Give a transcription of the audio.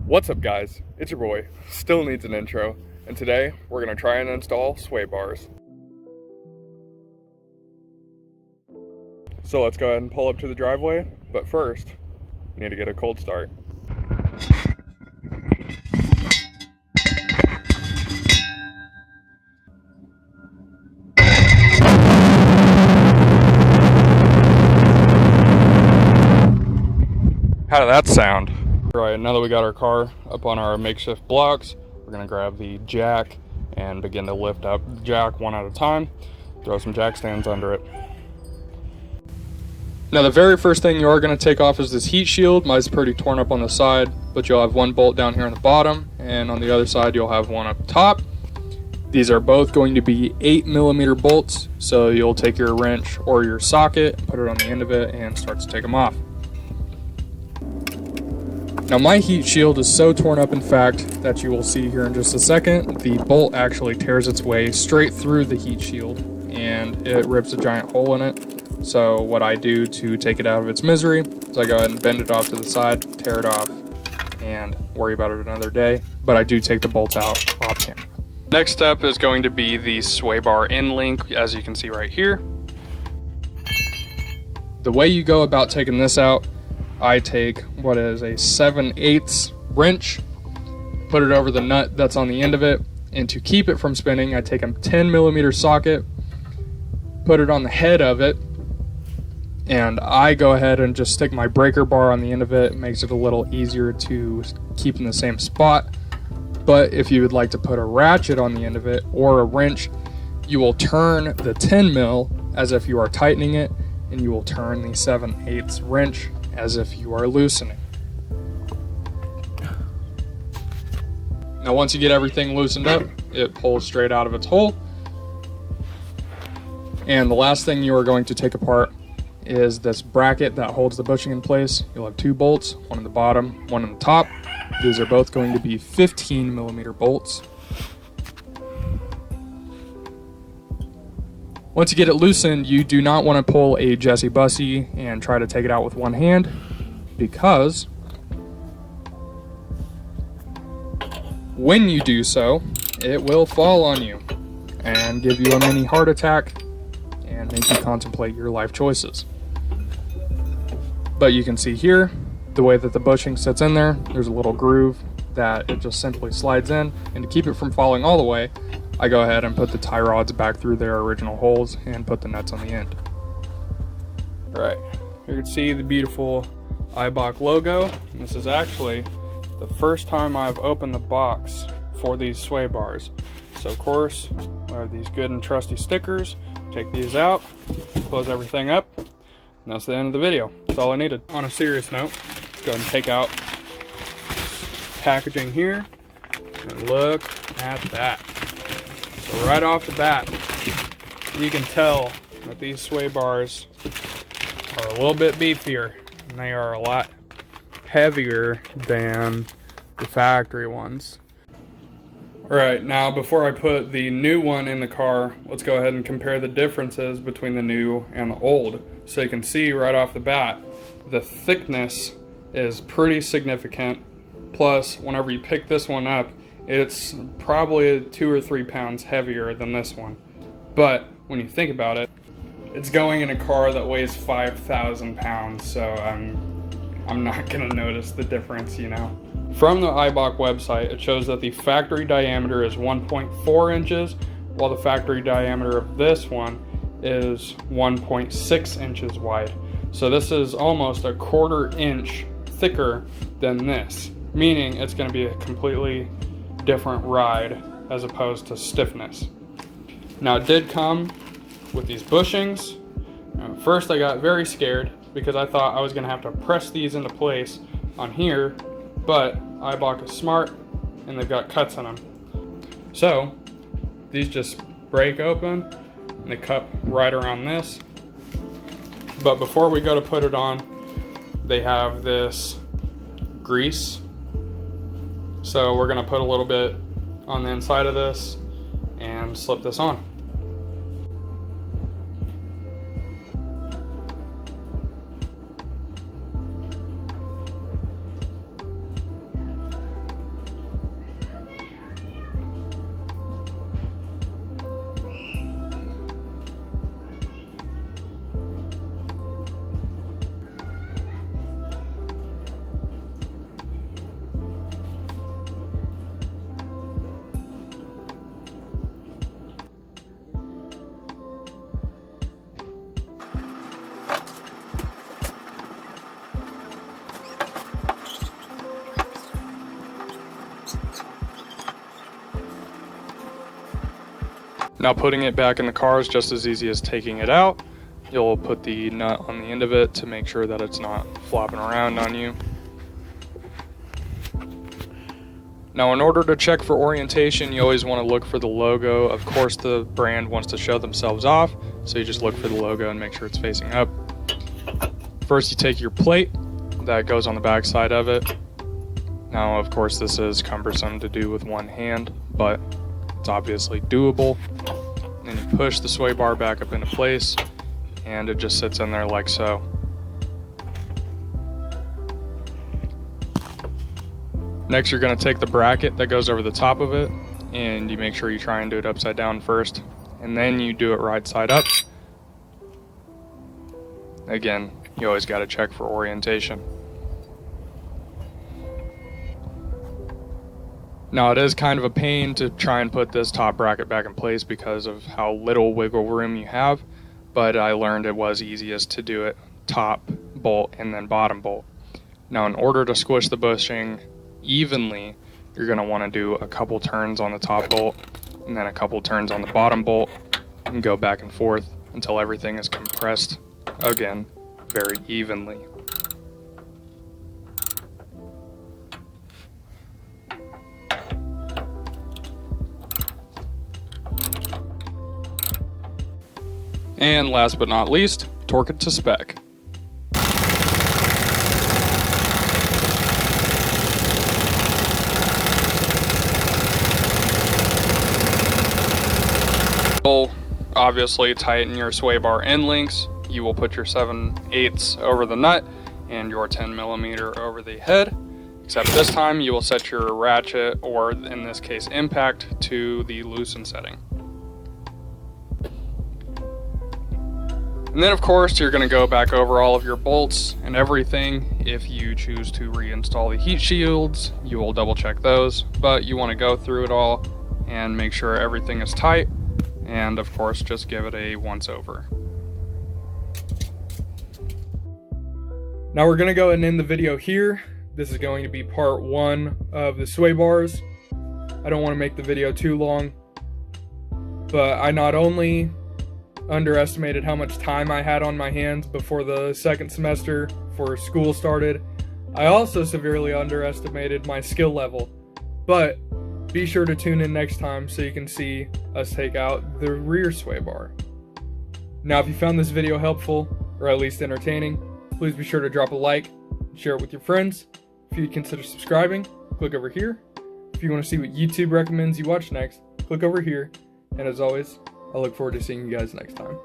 What's up guys, it's your boy, still needs an intro, and today we're going to try and install sway bars. So let's go ahead and pull up to the driveway, but first, we need to get a cold start. How did that sound? Alright, now that we got our car up on our makeshift blocks, we're going to grab the jack and begin to lift up the jack one at a time, throw some jack stands under it. Now the very first thing you are going to take off is this heat shield. Mine's pretty torn up on the side, but you'll have one bolt down here on the bottom, and on the other side you'll have one up top. These are both going to be 8mm bolts, so you'll take your wrench or your socket, put it on the end of it, and start to take them off. Now my heat shield is so torn up, in fact, that you will see here in just a second, the bolt actually tears its way straight through the heat shield and it rips a giant hole in it. So what I do to take it out of its misery is I go ahead and bend it off to the side, tear it off, and worry about it another day. But I do take the bolts out off camera. Next step is going to be the sway bar end link, as you can see right here. The way you go about taking this out, I take what is a 7/8 wrench, put it over the nut that's on the end of it, and to keep it from spinning, I take a 10mm socket, put it on the head of it, and I go ahead and just stick my breaker bar on the end of it. It makes it a little easier to keep in the same spot. But if you would like to put a ratchet on the end of it or a wrench, you will turn the 10mm as if you are tightening it, and you will turn the 7/8 wrench as if you are loosening. Now once you get everything loosened up, it pulls straight out of its hole. And the last thing you are going to take apart is this bracket that holds the bushing in place. You'll have two bolts, one on the bottom, one on the top. These are both going to be 15mm bolts. Once you get it loosened, you do not want to pull a Jesse Bussy and try to take it out with one hand, because when you do so, it will fall on you and give you a mini heart attack and make you contemplate your life choices. But you can see here, the way that the bushing sits in there, there's a little groove that it just simply slides in, and to keep it from falling all the way, I go ahead and put the tie rods back through their original holes and put the nuts on the end. Alright, you can see the beautiful Eibach logo. This is actually the first time I've opened the box for these sway bars. So of course, I have these good and trusty stickers. Take these out, close everything up, and that's the end of the video. That's all I needed. On a serious note, let's go ahead and take out packaging here, and look at that. So right off the bat, you can tell that these sway bars are a little bit beefier, and they are a lot heavier than the factory ones. Alright, now before I put the new one in the car, let's go ahead and compare the differences between the new and the old. So you can see right off the bat, the thickness is pretty significant. Plus, whenever you pick this one up, it's probably 2 or 3 pounds heavier than this one. But when you think about it, it's going in a car that weighs 5,000 pounds, so I'm not gonna notice the difference, you know. From the Eibach website, it shows that the factory diameter is 1.4 inches, while the factory diameter of this one is 1.6 inches wide. So this is almost a 1/4 inch thicker than this, meaning it's gonna be a completely different ride as opposed to stiffness. Now it did come with these bushings. At first I got very scared because I thought I was gonna have to press these into place on here, but Eibach is smart and they've got cuts in them. So these just break open and they cut right around this. But before we go to put it on, they have this grease. So we're gonna put a little bit on the inside of this and slip this on. Now putting it back in the car is just as easy as taking it out. You'll put the nut on the end of it to make sure that it's not flopping around on you. Now in order to check for orientation, you always want to look for the logo. Of course the brand wants to show themselves off, so you just look for the logo and make sure it's facing up. First you take your plate that goes on the back side of it. Now of course this is cumbersome to do with one hand, but it's obviously doable. Then you push the sway bar back up into place and it just sits in there like so. Next you're going to take the bracket that goes over the top of it and you make sure you try and do it upside down first, and then you do it right side up. Again, you always got to check for orientation. Now it is kind of a pain to try and put this top bracket back in place because of how little wiggle room you have, but I learned it was easiest to do it top bolt and then bottom bolt. Now in order to squish the bushing evenly, you're going to want to do a couple turns on the top bolt and then a couple turns on the bottom bolt and go back and forth until everything is compressed again very evenly. And last but not least, torque it to spec. Obviously tighten your sway bar end links. You will put your 7/8 over the nut and your 10mm over the head, except this time you will set your ratchet, or in this case impact, to the loosen setting. And then of course you're going to go back over all of your bolts and everything. If you choose to reinstall the heat shields, you will double check those, but you want to go through it all and make sure everything is tight, and of course just give it a once over. Now we're going to go and end the video here. This is going to be part 1 of the sway bars. I don't want to make the video too long, but I not only underestimated how much time I had on my hands before the second semester for school started, I also severely underestimated my skill level. But be sure to tune in next time so you can see us take out the rear sway bar. Now if you found this video helpful, or at least entertaining, please be sure to drop a like and share it with your friends. If you'd consider subscribing, click over here. If you want to see what YouTube recommends you watch next, click over here. And as always, I look forward to seeing you guys next time.